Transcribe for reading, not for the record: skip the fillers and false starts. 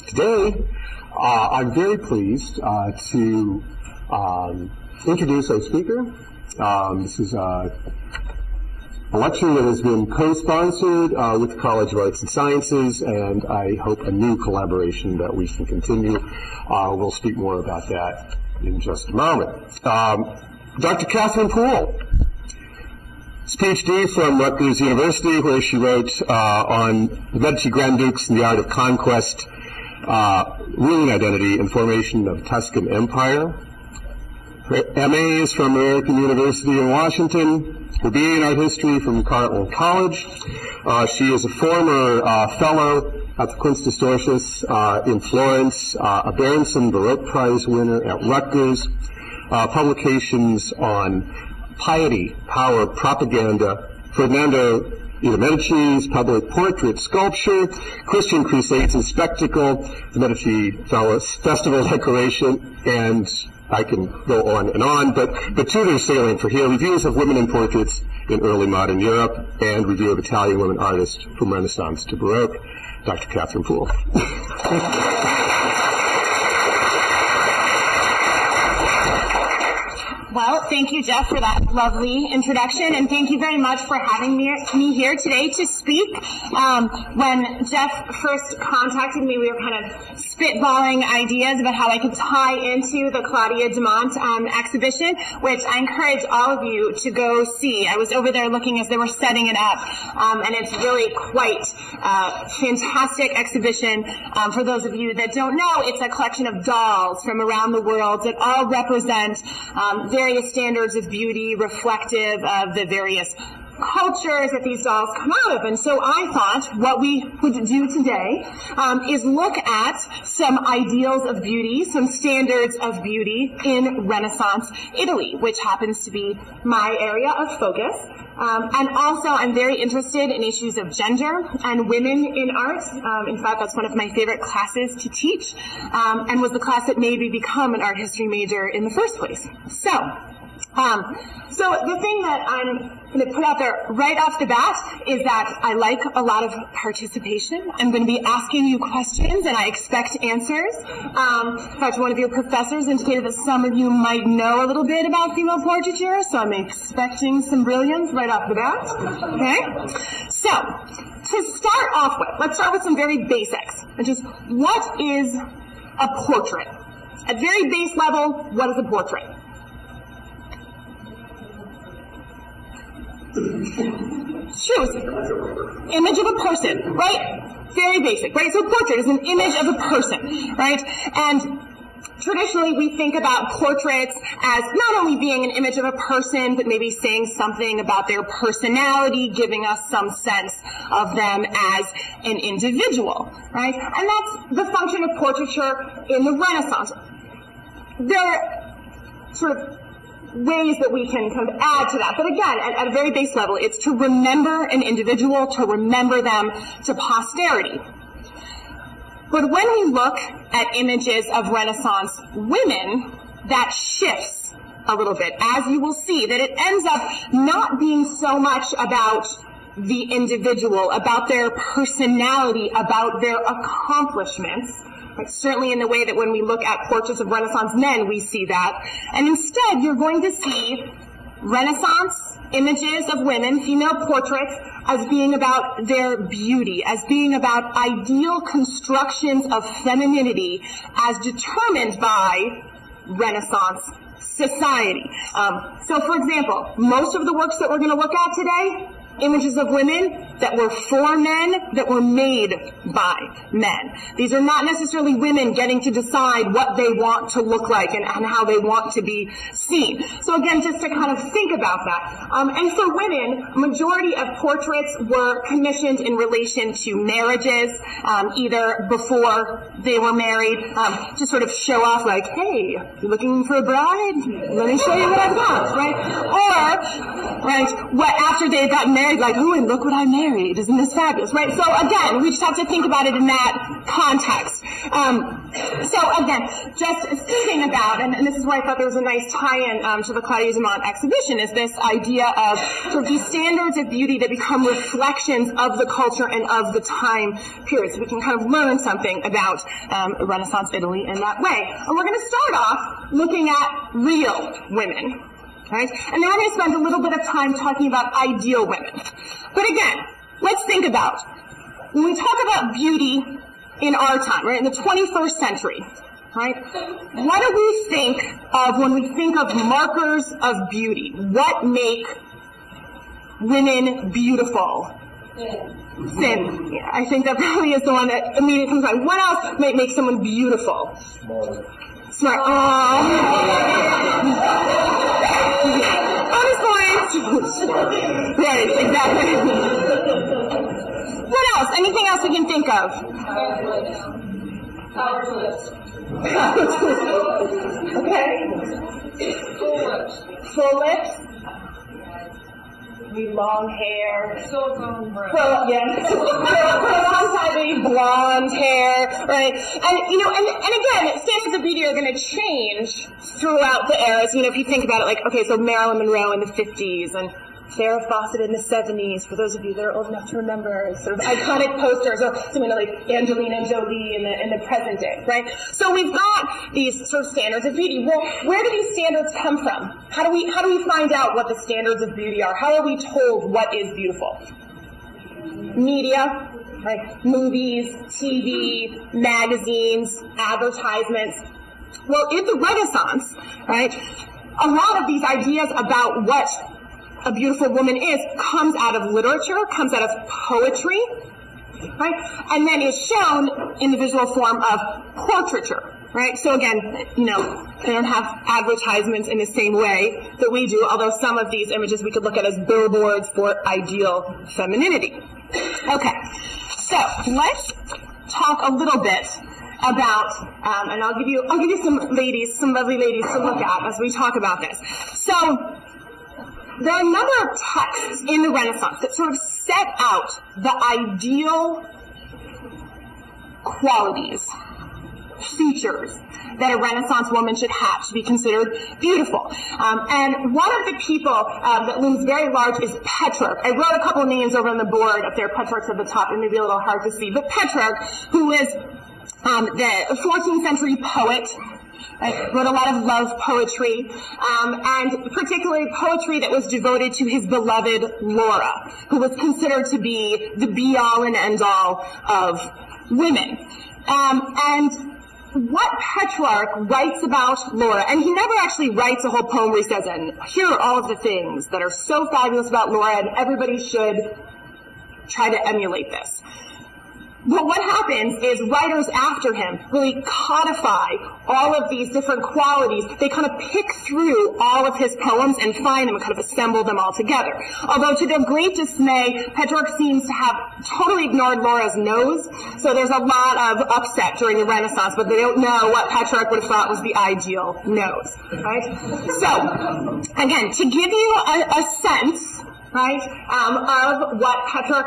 Today, I'm very pleased to introduce our speaker. This is a lecture that has been co-sponsored with the College of Arts and Sciences, and I hope a new collaboration that we can continue. We'll speak more about that in just a moment. Dr. Catherine Poole. PhD from Rutgers University, where she wrote on the Medici Grand Dukes and the Art of Conquest, Ruling Identity and Formation of Tuscan Empire. Her MA is from American University in Washington. Her BA in Art History from Carleton College. She is a former fellow at the Kunsthistorisches in Florence, a Berenson Baroque Prize winner at Rutgers. Publications on piety, power, propaganda, Ferdinando de Medici's public portrait sculpture, Christian Crusades and Spectacle, the Medici Festival decoration, and I can go on, but two that are salient for here: reviews of women in portraits in early modern Europe, and review of Italian women artists from Renaissance to Baroque. Dr. Catherine Poole. Well, thank you, Jeff, for that lovely introduction, and thank you very much for having me here today to speak. When Jeff first contacted me, we were kind of spitballing ideas about how I could tie into the Claudia Demont exhibition, which I encourage all of you to go see. I was over there looking as they were setting it up, and it's really quite a fantastic exhibition. For those of you that don't know, it's a collection of dolls from around the world that all represent various standards of beauty reflective of the various cultures that these dolls come out of. And so I thought what we would do today is look at some ideals of beauty, some standards of beauty in Renaissance Italy, which happens to be my area of focus. And also, I'm very interested in issues of gender and women in art. In fact, that's one of my favorite classes to teach, and was the class that made me become an art history major in the first place. So the thing that I'm going to put out there right off the bat is that I like a lot of participation. I'm going to be asking you questions, and I expect answers. In fact, one of your professors indicated that some of you might know a little bit about female portraiture, so I'm expecting some brilliance right off the bat. Okay? So, to start off with, let's start with some very basics. And just, what is a portrait? At very base level, what is a portrait? Choose image of a person, right? Very basic, right? So portrait is an image of a person, right? And traditionally we think about portraits as not only being an image of a person, but maybe saying something about their personality, giving us some sense of them as an individual, right? And that's the function of portraiture in the Renaissance. There are sort of ways that we can kind of add to that. But again, at a very base level, it's to remember an individual, to remember them to posterity. But when we look at images of Renaissance women, that shifts a little bit, as you will see, that it ends up not being so much about the individual, about their personality, about their accomplishments. Right, certainly in the way that when we look at portraits of Renaissance men, we see that. And instead, you're going to see Renaissance images of women, female portraits, as being about their beauty, as being about ideal constructions of femininity as determined by Renaissance society. So, for example, most of the works that we're going to look at today, images of women that were for men, that were made by men. These are not necessarily women getting to decide what they want to look like and how they want to be seen. So again, just to kind of think about that. And for women, majority of portraits were commissioned in relation to marriages, either before they were married, to sort of show off like, hey, you looking for a bride? Let me show you what I've got, right? Or, right, after they've gotten married, like, oh, and look what I married. Isn't this fabulous, right? So again, we just have to think about it in that context. So again, just thinking about, and this is why I thought there was a nice tie-in to the Claudia Dumont exhibition, is this idea of sort of these standards of beauty that become reflections of the culture and of the time period. So we can kind of learn something about Renaissance Italy in that way. And we're going to start off looking at real women. Right? And then we're going to spend a little bit of time talking about ideal women. But again, let's think about, when we talk about beauty in our time, right, in the 21st century, right, what do we think of when we think of markers of beauty? What make women beautiful? Sin. Yeah, I think that probably is the one that immediately comes to mind. What else might make someone beautiful? Smart. Bonus points. Right, exactly. What else? Anything else we can think of? Okay. Full lips. Long hair. Blonde hair, right? And again, standards of beauty are going to change throughout the eras. If you think about it, like, okay, so Marilyn Monroe in the 50s and Farrah Fawcett in the 70s, for those of you that are old enough to remember, sort of iconic posters, or something like Angelina Jolie in the present day, right? So we've got these sort of standards of beauty. Well, where do these standards come from? How do we find out what the standards of beauty are? How are we told what is beautiful? Media, right? Movies, TV, magazines, advertisements. Well, in the Renaissance, right, a lot of these ideas about what a beautiful woman comes out of literature, comes out of poetry, right? And then is shown in the visual form of portraiture, right? So again, they don't have advertisements in the same way that we do, although some of these images we could look at as billboards for ideal femininity. Okay, so let's talk a little bit about, and I'll give you some lovely ladies to look at as we talk about this. So there are a number of texts in the Renaissance that sort of set out the ideal qualities, features that a Renaissance woman should have to be considered beautiful. And one of the people that looms very large is Petrarch. I wrote a couple of names over on the board up there. Petrarch's at the top. It may be a little hard to see. But Petrarch, who is the 14th century poet, wrote a lot of love poetry, and particularly poetry that was devoted to his beloved Laura, who was considered to be the be-all and end-all of women. And what Petrarch writes about Laura, and he never actually writes a whole poem where he says, and here are all of the things that are so fabulous about Laura, and everybody should try to emulate this. But what happens is writers after him really codify all of these different qualities. They kind of pick through all of his poems and find them and kind of assemble them all together. Although to their great dismay, Petrarch seems to have totally ignored Laura's nose. So there's a lot of upset during the Renaissance, but they don't know what Petrarch would have thought was the ideal nose, right? So, again, to give you a sense, right, of what Petrarch